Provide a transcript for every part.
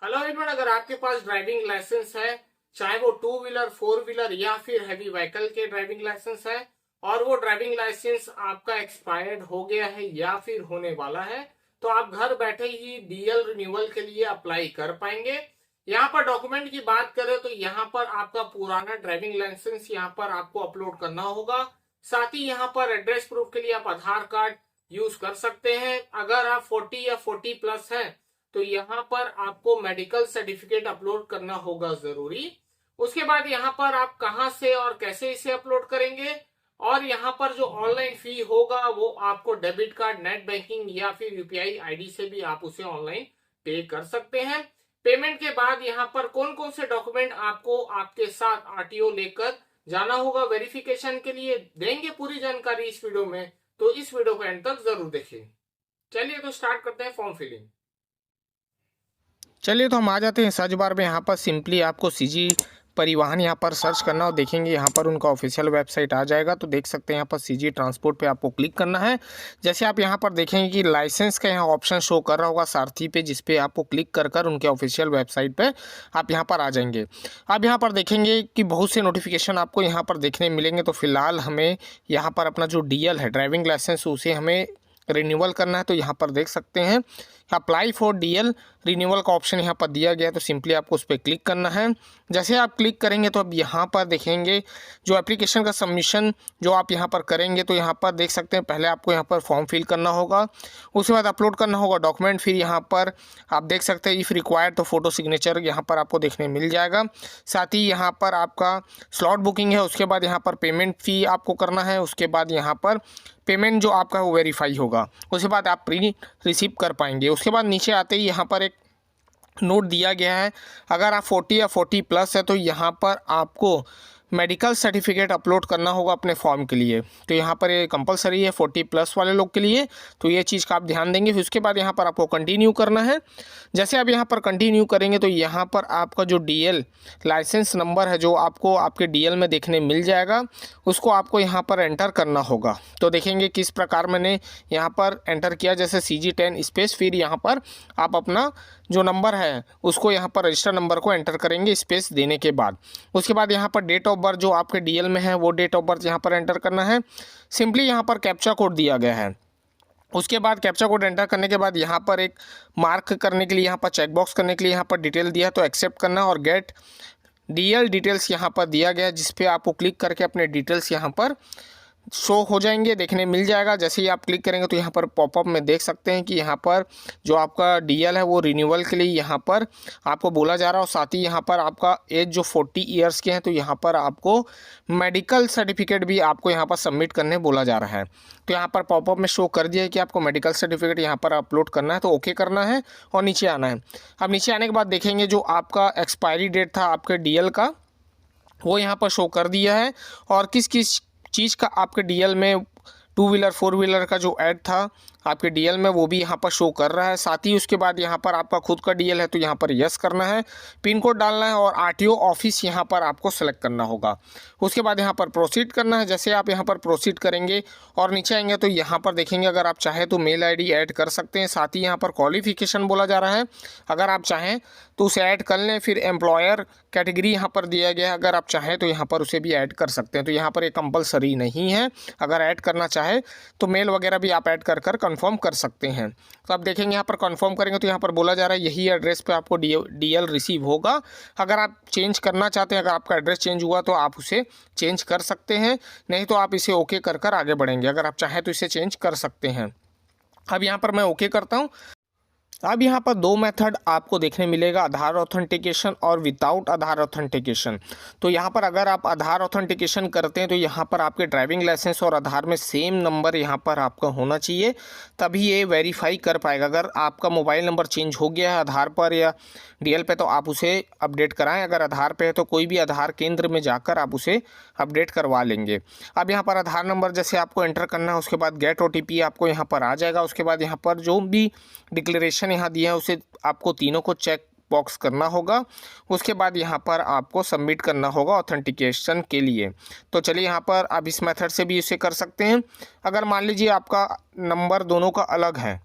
Hello everyone, अगर आपके पास driving licence है, चाहे वो टू व्हीलर, फोर व्हीलर या फिर हैवी व्हीकल के ड्राइविंग लाइसेंस है और वो ड्राइविंग लाइसेंस आपका एक्सपायर्ड हो गया है या फिर होने वाला है, तो आप घर बैठे ही डीएल रिन्यूअल के लिए अप्लाई कर पाएंगे। यहाँ पर डॉक्यूमेंट की बात करें तो यहाँ पर आपका पुराना ड्राइविंग लाइसेंस यहाँ पर आपको अपलोड करना होगा। साथ ही यहाँ पर एड्रेस प्रूफ के लिए आप आधार कार्ड यूज कर सकते हैं। अगर आप 40 या 40 प्लस हैं तो यहाँ पर आपको मेडिकल सर्टिफिकेट अपलोड करना होगा जरूरी। उसके बाद यहाँ पर आप कहां से और कैसे इसे अपलोड करेंगे, और यहाँ पर जो ऑनलाइन फी होगा वो आपको डेबिट कार्ड, नेट बैंकिंग या फिर यूपीआई आईडी से भी आप उसे ऑनलाइन पे कर सकते हैं। पेमेंट के बाद यहाँ पर कौन कौन से डॉक्यूमेंट आपको आपके साथ आरटीओ लेकर जाना होगा वेरिफिकेशन के लिए, देंगे पूरी जानकारी इस वीडियो में, तो इस वीडियो को एंड तक जरूर देखिए। चलिए तो स्टार्ट करते हैं फॉर्म फिलिंग। चलिए तो हम आ जाते हैं सर्च बार में। यहाँ पर सिंपली आपको सीजी परिवहन यहाँ पर सर्च करना और देखेंगे यहाँ पर उनका ऑफिशियल वेबसाइट आ जाएगा। तो देख सकते हैं यहाँ पर सीजी ट्रांसपोर्ट पे आपको क्लिक करना है। जैसे आप यहाँ पर देखेंगे कि लाइसेंस का यहाँ ऑप्शन शो कर रहा होगा सारथी पे, जिस पे आपको क्लिक कर कर उनके ऑफिशियल वेबसाइट पे आप यहाँ पर आ जाएंगे। अब यहाँ पर देखेंगे कि बहुत से नोटिफिकेशन आपको यहाँ पर देखने मिलेंगे। तो फिलहाल हमें यहाँ पर अपना जो डीएल है, ड्राइविंग लाइसेंस, उसे हमें रिन्यूअल करना है। तो यहाँ पर देख सकते हैं अप्लाई फॉर डीएल रिन्यूअल का ऑप्शन यहाँ पर दिया गया है। तो सिंपली आपको उस पर क्लिक करना है। जैसे आप क्लिक करेंगे तो अब यहाँ पर देखेंगे जो एप्लीकेशन का सबमिशन जो आप यहाँ पर करेंगे, तो यहाँ पर देख सकते हैं पहले आपको यहाँ पर फॉर्म फिल करना होगा, उसके बाद अपलोड करना होगा डॉक्यूमेंट। फिर यहाँ पर आप देख सकते हैं इफ़ रिक्वायर्ड तो फोटो सिग्नेचर यहाँ पर आपको देखने मिल जाएगा। साथ ही यहाँ पर आपका स्लॉट बुकिंग है, उसके बाद यहाँ पर पेमेंट फ़ी आपको करना है, उसके बाद यहाँ पर पेमेंट जो आपका वो वेरीफाई होगा, उसके बाद आप प्री रिसीव कर पाएंगे। उसके बाद नीचे आते ही यहाँ पर एक नोट दिया गया है, अगर आप 40 या 40 प्लस है तो यहाँ पर आपको मेडिकल सर्टिफिकेट अपलोड करना होगा अपने फॉर्म के लिए। तो यहाँ पर ये कंपलसरी है 40 प्लस वाले लोग के लिए, तो ये चीज़ का आप ध्यान देंगे। फिर उसके बाद यहाँ पर आपको कंटिन्यू करना है। जैसे आप यहाँ पर कंटिन्यू करेंगे तो यहाँ पर आपका जो डीएल लाइसेंस नंबर है जो आपको आपके डीएल में देखने मिल जाएगा, उसको आपको यहाँ पर एंटर करना होगा। तो देखेंगे किस प्रकार मैंने यहाँ पर एंटर किया, जैसे CG10 स्पेस, फिर यहाँ पर आप अपना जो नंबर है उसको यहाँ पर रजिस्टर नंबर को एंटर करेंगे स्पेस देने के बाद। उसके बाद यहाँ पर डेट ऑफ बर्थ जो आपके डीएल में है वो डेट ऑफ बर्थ यहाँ पर एंटर करना है। सिंपली यहाँ पर कैप्चा कोड दिया गया है। उसके बाद कैप्चा कोड एंटर करने के बाद यहाँ पर एक मार्क करने के लिए, यहाँ पर चेकबॉक्स करने के लिए यहाँ पर डिटेल दिया है तो एक्सेप्ट करना, और गेट डीएल डिटेल्स यहाँ पर दिया गया है, जिस पे आपको क्लिक करके अपने डिटेल्स यहाँ पर शो हो जाएंगे, देखने मिल जाएगा। जैसे ही आप क्लिक करेंगे तो यहाँ पर पॉपअप में देख सकते हैं कि यहाँ पर जो आपका डीएल है वो रिन्यूअल के लिए यहाँ पर आपको बोला जा रहा है। और साथ ही यहाँ पर आपका एज जो 40 ईयर्स के हैं तो यहाँ पर आपको मेडिकल सर्टिफिकेट भी आपको यहाँ पर सबमिट करने बोला जा रहा है। तो यहाँ पर पॉपअप में शो कर दिया है कि आपको मेडिकल सर्टिफिकेट यहाँ पर अपलोड करना है, तो ओके करना है और नीचे आना है। अब नीचे आने के बाद देखेंगे जो आपका एक्सपायरी डेट था आपके डीएल का वो यहाँ पर शो कर दिया है, और किस किस चीज़ का आपके डीएल में टू व्हीलर फोर व्हीलर का जो ऐड था आपके डीएल में वो भी यहाँ पर शो कर रहा है। साथ ही उसके बाद यहाँ पर आपका खुद का डीएल है तो यहाँ पर यस करना है, पिन कोड डालना है और आरटीओ ऑफिस यहाँ पर आपको सेलेक्ट करना होगा। उसके बाद यहाँ पर प्रोसीड करना है। जैसे आप यहाँ पर प्रोसीड करेंगे और नीचे आएंगे तो यहाँ पर देखेंगे अगर आप चाहें तो मेल आईडी ऐड कर सकते हैं। साथ ही यहाँ पर क्वालिफिकेशन बोला जा रहा है, अगर आप चाहें तो उसे ऐड कर लें। फिर एम्प्लॉयर कैटेगरी यहाँ पर दिया गया है, अगर आप चाहें तो यहाँ पर उसे भी ऐड कर सकते हैं। तो यहाँ पर एक कंपलसरी नहीं है, अगर ऐड करना चाहे तो मेल वगैरह भी आप ऐड कर कंफर्म कर सकते हैं। तो आप देखेंगे यहाँ पर कंफर्म करेंगे तो यहाँ पर बोला जा रहा है यही एड्रेस पे आपको डीएल रिसीव होगा। अगर आप चेंज करना चाहते हैं, अगर आपका एड्रेस चेंज हुआ तो आप उसे चेंज कर सकते हैं, नहीं तो आप इसे ओके कर आगे बढ़ेंगे। अगर आप चाहें तो इसे चेंज कर सकते हैं। अब यहाँ पर मैं ओके करता हूँ। अब यहाँ पर दो मेथड आपको देखने मिलेगा, आधार ऑथेंटिकेशन और विदाउट आधार ऑथेंटिकेशन। तो यहाँ पर अगर आप आधार ऑथेंटिकेशन करते हैं तो यहाँ पर आपके ड्राइविंग लाइसेंस और आधार में सेम नंबर यहाँ पर आपका होना चाहिए, तभी ये वेरीफाई कर पाएगा। अगर आपका मोबाइल नंबर चेंज हो गया है आधार पर या डीएल पे तो आप उसे अपडेट कराएं। अगर आधार पे है तो कोई भी आधार केंद्र में जाकर आप उसे अपडेट करवा लेंगे। अब यहाँ पर आधार नंबर जैसे आपको एंटर करना है, उसके बाद गेट ओटीपी आपको यहाँ पर आ जाएगा। उसके बाद यहाँ पर जो भी डिक्लेरेशन यहाँ दिया है उसे आपको तीनों को चेक बॉक्स करना होगा। उसके बाद यहाँ पर आपको सबमिट करना होगा ऑथेंटिकेशन के लिए। तो चलिए यहाँ पर आप इस मेथड से भी इसे कर सकते हैं। अगर मान लीजिए आपका नंबर दोनों का अलग है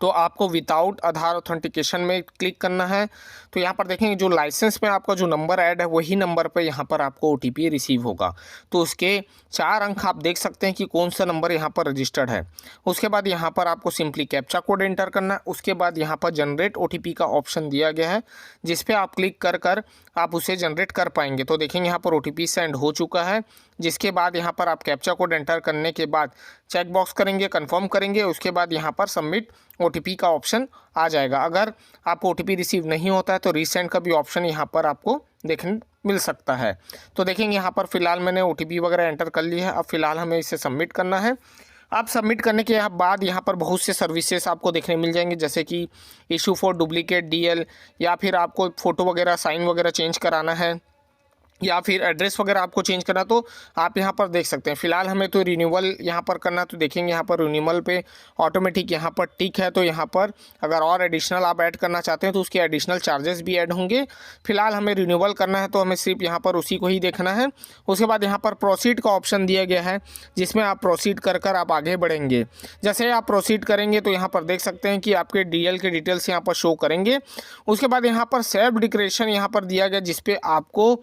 तो आपको विदाउट आधार ऑथेंटिकेशन में क्लिक करना है। तो यहाँ पर देखेंगे जो लाइसेंस में आपका जो नंबर ऐड है वही नंबर पे यहाँ पर आपको OTP रिसीव होगा। तो उसके 4 अंक आप देख सकते हैं कि कौन सा नंबर यहाँ पर रजिस्टर्ड है। उसके बाद यहाँ पर आपको सिंपली कैप्चा कोड एंटर करना है। उसके बाद यहाँ पर जनरेट OTP का ऑप्शन दिया गया है, जिस पे आप क्लिक कर आप उसे जनरेट कर पाएंगे। तो देखेंगे यहाँ पर OTP सेंड हो चुका है, जिसके बाद यहाँ पर आप कैप्चा कोड एंटर करने के बाद चेक बॉक्स करेंगे, कंफर्म करेंगे। उसके बाद यहाँ पर सबमिट OTP का ऑप्शन आ जाएगा। अगर आपको OTP रिसीव नहीं होता है तो रीसेंड का भी ऑप्शन यहाँ पर आपको देखने मिल सकता है। तो देखेंगे यहाँ पर फिलहाल मैंने OTP वगैरह एंटर कर ली है। अब फिलहाल हमें इसे सबमिट करना है। आप सबमिट करने के बाद यहाँ पर बहुत से सर्विसेज आपको देखने मिल जाएंगे, जैसे कि इशू फॉर डुप्लीकेट DL, या फिर आपको फ़ोटो वगैरह साइन वगैरह चेंज कराना है, या फिर एड्रेस वगैरह आपको चेंज करना, तो आप यहाँ पर देख सकते हैं। फिलहाल हमें तो रिन्यूअल यहाँ पर करना, तो देखेंगे यहाँ पर रिन्यूअल पे ऑटोमेटिक यहाँ पर टिक है। तो यहाँ पर अगर और एडिशनल आप ऐड करना चाहते हैं तो उसके एडिशनल चार्जेस भी ऐड होंगे। फिलहाल हमें रिन्यूअल करना है तो हमें सिर्फ यहाँ पर उसी को ही देखना है। उसके बाद यहाँ पर प्रोसीड का ऑप्शन दिया गया है, जिसमें आप प्रोसीड कर आप आगे बढ़ेंगे। जैसे आप प्रोसीड करेंगे तो यहाँ पर देख सकते हैं कि आपके DL के डिटेल्स यहाँ पर शो करेंगे। उसके बाद यहाँ पर सेल्फ डिक्लेरेशन यहाँ पर दिया गया, जिसपे आपको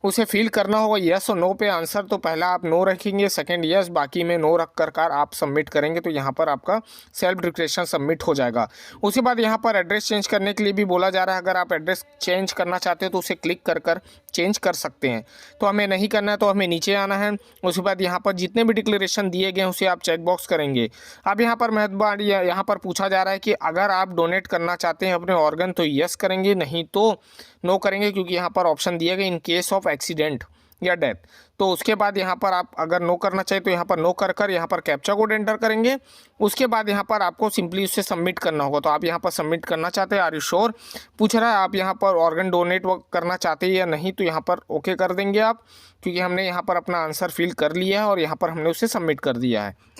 उसे फिल करना होगा येस और नो पे आंसर। तो पहला आप नो रखेंगे, सेकंड येस, बाकी में नो रख कर आप सबमिट करेंगे तो यहाँ पर आपका सेल्फ डिक्लेरेशन सबमिट हो जाएगा। उसके बाद यहाँ पर एड्रेस चेंज करने के लिए भी बोला जा रहा है। अगर आप एड्रेस चेंज करना चाहते हो तो उसे क्लिक कर चेंज कर सकते हैं। तो हमें नहीं करना है, तो हमें नीचे आना है। उसके बाद यहाँ पर जितने भी डिक्लेरेशन दिए गए हैं उसे आप चेक बॉक्स करेंगे। अब यहाँ पर महत्वपूर्ण यहाँ पर पूछा जा रहा है कि अगर आप डोनेट करना चाहते हैं अपने ऑर्गन तो यस करेंगे, नहीं तो नो करेंगे, क्योंकि यहाँ पर ऑप्शन दिया गया इन केस ऑफ एक्सीडेंट या डेथ। तो उसके बाद यहाँ पर आप अगर नो करना चाहिए तो यहाँ पर नो कर यहाँ पर कैप्चा कोड एंटर करेंगे। उसके बाद यहाँ पर आपको सिंपली उससे सबमिट करना होगा। तो आप यहाँ पर सबमिट करना चाहते हैं, आर यू श्योर पूछ रहा है, आप यहाँ पर ऑर्गन डोनेट करना चाहते हैं या नहीं, तो यहाँ पर ओके कर देंगे आप, क्योंकि हमने यहाँ पर अपना आंसर फिल कर लिया है और यहाँ पर हमने उसे सबमिट कर दिया है।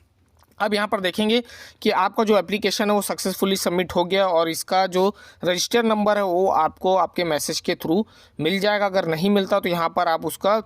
अब यहाँ पर देखेंगे कि आपका जो एप्लीकेशन है वो सक्सेसफुली सबमिट हो गया और इसका जो रजिस्टर नंबर है वो आपको आपके मैसेज के थ्रू मिल जाएगा। अगर नहीं मिलता तो यहाँ पर आप उसका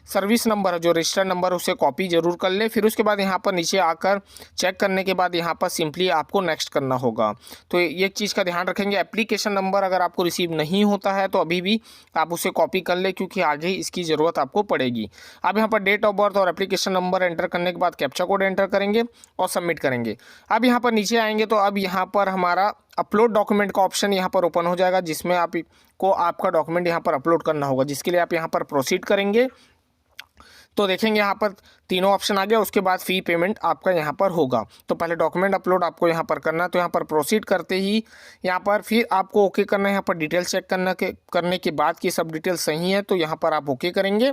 सर्विस नंबर है जो रजिस्टर नंबर उसे कॉपी जरूर कर ले। फिर उसके बाद यहाँ पर नीचे आकर चेक करने के बाद यहाँ पर सिंपली आपको नेक्स्ट करना होगा। तो ये चीज़ का ध्यान रखेंगे, एप्लीकेशन नंबर अगर आपको रिसीव नहीं होता है तो अभी भी आप उसे कॉपी कर ले, क्योंकि आगे इसकी ज़रूरत आपको पड़ेगी। अब यहाँ पर डेट ऑफ बर्थ और एप्लीकेशन नंबर एंटर करने के बाद कैप्चा कोड एंटर करेंगे और सबमिट करेंगे। अब यहाँ पर नीचे आएंगे तो अब यहाँ पर हमारा अपलोड डॉक्यूमेंट का ऑप्शन यहाँ पर ओपन हो जाएगा, जिसमें आपको आपका डॉक्यूमेंट यहाँ पर अपलोड करना होगा, जिसके लिए आप यहाँ पर प्रोसीड करेंगे। तो देखेंगे यहाँ पर तीनों ऑप्शन आ गया। उसके बाद फ़ी पेमेंट आपका यहाँ पर होगा। तो पहले डॉक्यूमेंट अपलोड आपको यहाँ पर करना है, तो यहाँ पर प्रोसीड करते ही यहाँ पर फिर आपको ओके करना है। यहाँ पर डिटेल चेक करने के बाद कि सब डिटेल सही है तो यहाँ पर आप ओके करेंगे।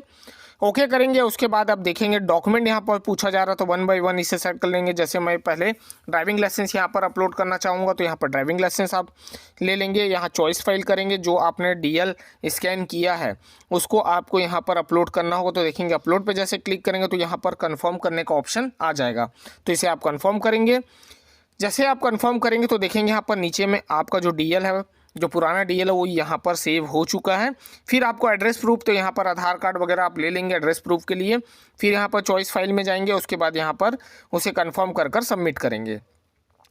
ओके करेंगे उसके बाद आप देखेंगे डॉक्यूमेंट यहाँ पर पूछा जा रहा है, तो 1 बाय 1 इसे सेट कर लेंगे। जैसे मैं पहले ड्राइविंग लाइसेंस यहाँ पर अपलोड करना चाहूँगा तो यहाँ पर ड्राइविंग लाइसेंस आप ले लेंगे। यहाँ चॉइस फाइल करेंगे, जो आपने DL स्कैन किया है उसको आपको यहाँ पर अपलोड करना होगा। तो देखेंगे अपलोड पे जैसे क्लिक करेंगे तो यहाँ पर कन्फर्म करने का ऑप्शन आ जाएगा, तो इसे आप कन्फर्म करेंगे। जैसे आप कन्फर्म करेंगे तो देखेंगे यहाँ पर नीचे में आपका जो DL है, जो पुराना DL है वो यहाँ पर सेव हो चुका है। फिर आपको एड्रेस प्रूफ, तो यहाँ पर आधार कार्ड वगैरह आप ले लेंगे एड्रेस प्रूफ के लिए। फिर यहाँ पर चॉइस फाइल में जाएंगे, उसके बाद यहाँ पर उसे कंफर्म कर सबमिट करेंगे।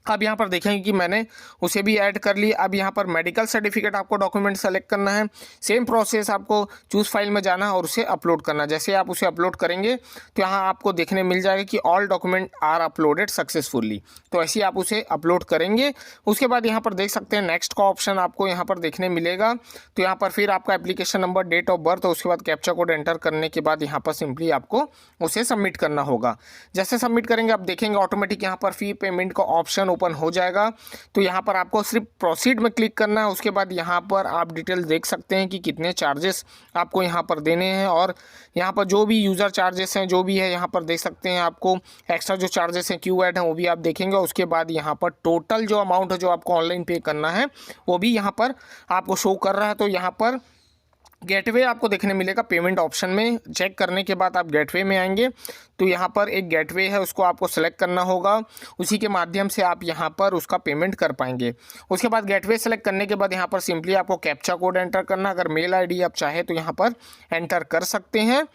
अब यहाँ पर देखेंगे कि मैंने उसे भी ऐड कर ली। अब यहाँ पर मेडिकल सर्टिफिकेट आपको डॉक्यूमेंट सेलेक्ट करना है। सेम प्रोसेस, आपको चूज़ फाइल में जाना है और उसे अपलोड करना। जैसे आप उसे अपलोड करेंगे तो यहाँ आपको देखने मिल जाएगा कि all document are uploaded successfully. तो ऐसे ही आप उसे अपलोड करेंगे। उसके बाद यहाँ पर देख सकते हैं नेक्स्ट का ऑप्शन आपको यहाँ पर देखने मिलेगा। तो यहाँ पर फिर आपका application number, date of birth और उसके बाद कैप्चा कोड एंटर करने के बाद यहाँ पर सिंपली आपको उसे सबमिट करना होगा। जैसे सबमिट करेंगे आप देखेंगे ऑटोमेटिक यहाँ पर फी पेमेंट का ऑप्शन ओपन हो जाएगा। तो यहाँ पर आपको सिर्फ प्रोसीड में क्लिक करना है। उसके बाद यहाँ पर आप डिटेल देख सकते हैं कि कितने चार्जेस आपको यहाँ पर देने हैं, और यहाँ पर जो भी यूज़र चार्जेस हैं जो भी है यहाँ पर देख सकते हैं। आपको एक्स्ट्रा जो चार्जेस हैं क्यू ऐड हैं वो भी आप देखेंगे। उसके बाद यहाँ पर टोटल जो अमाउंट है जो आपको ऑनलाइन पे करना है वो भी यहाँ पर आपको शो कर रहा है। तो यहाँ पर गेटवे आपको देखने मिलेगा पेमेंट ऑप्शन में। चेक करने के बाद आप गेटवे में आएंगे तो यहाँ पर एक गेटवे है, उसको आपको सेलेक्ट करना होगा। उसी के माध्यम से आप यहाँ पर उसका पेमेंट कर पाएंगे। उसके बाद गेटवे सेलेक्ट करने के बाद यहाँ पर सिंपली आपको कैप्चा कोड एंटर करना। अगर मेल आईडी आप चाहे तो यहाँ पर एंटर कर सकते हैं।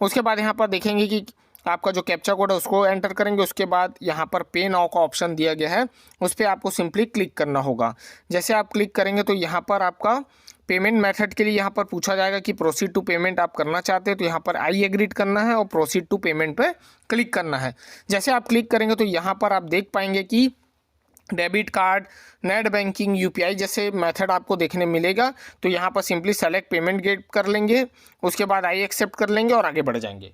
उसके बाद यहाँ पर देखेंगे कि आपका जो कैप्चा कोड है उसको एंटर करेंगे। उसके बाद यहाँ पर पे नाउ का ऑप्शन दिया गया है, उस पर आपको सिंपली क्लिक करना होगा। जैसे आप क्लिक करेंगे तो यहाँ पर आपका पेमेंट मेथड के लिए यहाँ पर पूछा जाएगा कि प्रोसीड टू पेमेंट आप करना चाहते हैं, तो यहाँ पर आई एग्रीड करना है और प्रोसीड टू पेमेंट पे क्लिक करना है। जैसे आप क्लिक करेंगे तो यहाँ पर आप देख पाएंगे कि debit card, net banking, UPI जैसे मेथड आपको देखने मिलेगा। तो यहाँ पर सिंपली सेलेक्ट पेमेंट गेट कर लेंगे, उसके बाद आई एक्सेप्ट कर लेंगे और आगे बढ़ जाएंगे।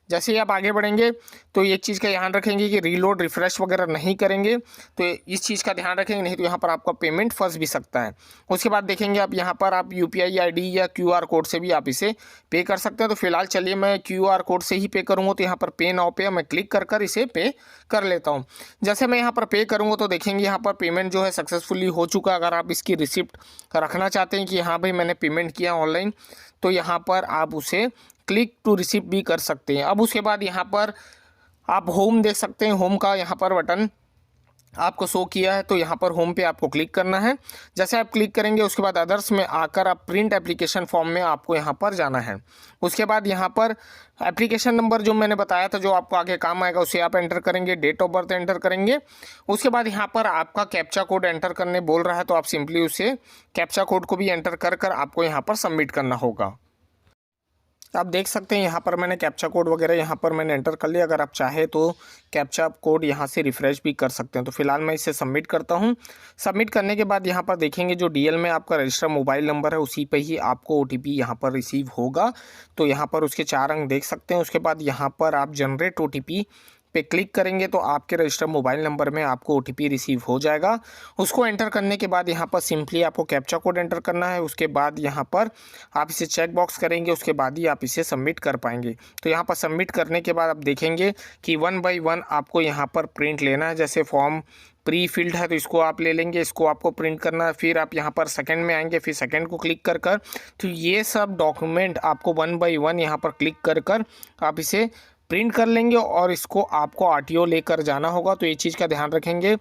जैसे ही आप आगे बढ़ेंगे तो एक चीज़ का ध्यान रखेंगे कि रीलोड रिफ़्रेश वगैरह नहीं करेंगे, तो इस चीज़ का ध्यान रखेंगे, नहीं तो यहाँ पर आपका पेमेंट फंस भी सकता है। उसके बाद देखेंगे आप यहाँ पर आप यूपीआई आईडी या क्यूआर कोड से भी आप इसे पे कर सकते हैं। तो फिलहाल चलिए मैं क्यूआर कोड से ही पे करूँगा, तो यहाँ पर पे नाउ पे मैं क्लिक कर इसे पे कर लेता हूँ। जैसे मैं यहाँ पर पे करूँगा तो देखेंगे यहाँ पर पेमेंट जो है सक्सेसफुली हो चुका। अगर आप इसकी रिसिप्ट रखना चाहते हैं कि हाँ भाई मैंने पेमेंट किया ऑनलाइन, तो यहाँ पर आप उसे क्लिक टू रिसीव भी कर सकते हैं। अब उसके बाद यहाँ पर आप होम देख सकते हैं, होम का यहाँ पर बटन आपको शो किया है, तो यहाँ पर होम पे आपको क्लिक करना है। जैसे आप क्लिक करेंगे उसके बाद अदर्स में आकर आप प्रिंट एप्लीकेशन फॉर्म में आपको यहाँ पर जाना है। उसके बाद यहाँ पर एप्लीकेशन नंबर जो मैंने बताया था जो आपको आगे काम आएगा उसे आप एंटर करेंगे, डेट ऑफ बर्थ एंटर करेंगे। उसके बाद यहाँ पर आपका कैप्चा कोड एंटर करने बोल रहा है, तो आप सिंपली उसे कैप्चा कोड को भी एंटर कर आपको यहाँ पर सबमिट करना होगा। आप देख सकते हैं यहाँ पर मैंने कैप्चा कोड वगैरह यहाँ पर मैंने एंटर कर लिया। अगर आप चाहे तो कैप्चा कोड यहाँ से रिफ़्रेश भी कर सकते हैं। तो फिलहाल मैं इसे सबमिट करता हूँ। सबमिट करने के बाद यहाँ पर देखेंगे जो डीएल में आपका रजिस्टर्ड मोबाइल नंबर है उसी पे ही आपको ओटीपी यहाँ पर रिसीव होगा। तो यहाँ पर उसके 4 अंक देख सकते हैं। उसके बाद यहाँ पर आप जनरेट ओटीपी पे क्लिक करेंगे तो आपके रजिस्टर्ड मोबाइल नंबर में आपको ओटीपी रिसीव हो जाएगा। उसको एंटर करने के बाद यहाँ पर सिंपली आपको कैप्चा कोड एंटर करना है। उसके बाद यहाँ पर आप इसे चेक बॉक्स करेंगे, उसके बाद ही आप इसे सबमिट कर पाएंगे। तो यहाँ पर सबमिट करने के बाद आप देखेंगे कि 1 बाय 1 आपको यहाँ पर प्रिंट लेना है। जैसे फॉर्म प्री फिल्ड है तो इसको आप ले लेंगे, इसको आपको प्रिंट करना है। फिर आप यहाँ पर सेकंड में आएंगे, फिर सेकंड को क्लिक कर तो ये सब डॉक्यूमेंट आपको 1 बाय 1 यहाँ पर क्लिक कर आप इसे प्रिंट कर लेंगे और इसको आपको आरटीओ लेकर जाना होगा। तो ये चीज़ का ध्यान रखेंगे,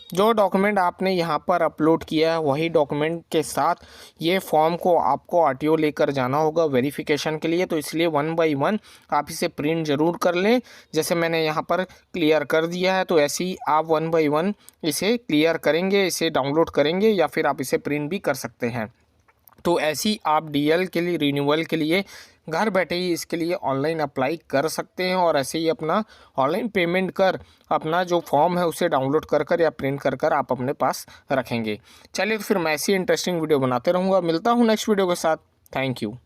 जो डॉक्यूमेंट आपने यहाँ पर अपलोड किया है वही डॉक्यूमेंट के साथ ये फॉर्म को आपको आरटीओ लेकर जाना होगा वेरिफिकेशन के लिए। तो इसलिए 1 बाय 1 आप इसे प्रिंट ज़रूर कर लें। जैसे मैंने यहाँ पर क्लियर कर दिया है, तो ऐसे ही आप 1 बाय 1 इसे क्लियर करेंगे, इसे डाउनलोड करेंगे या फिर आप इसे प्रिंट भी कर सकते हैं। तो ऐसी आप डीएल के लिए रिन्यूअल के लिए घर बैठे ही इसके लिए ऑनलाइन अप्लाई कर सकते हैं और ऐसे ही अपना ऑनलाइन पेमेंट कर अपना जो फॉर्म है उसे डाउनलोड कर या प्रिंट कर आप अपने पास रखेंगे। चलिए तो फिर मैं ऐसी इंटरेस्टिंग वीडियो बनाते रहूँगा। मिलता हूँ नेक्स्ट वीडियो के साथ। Thank you.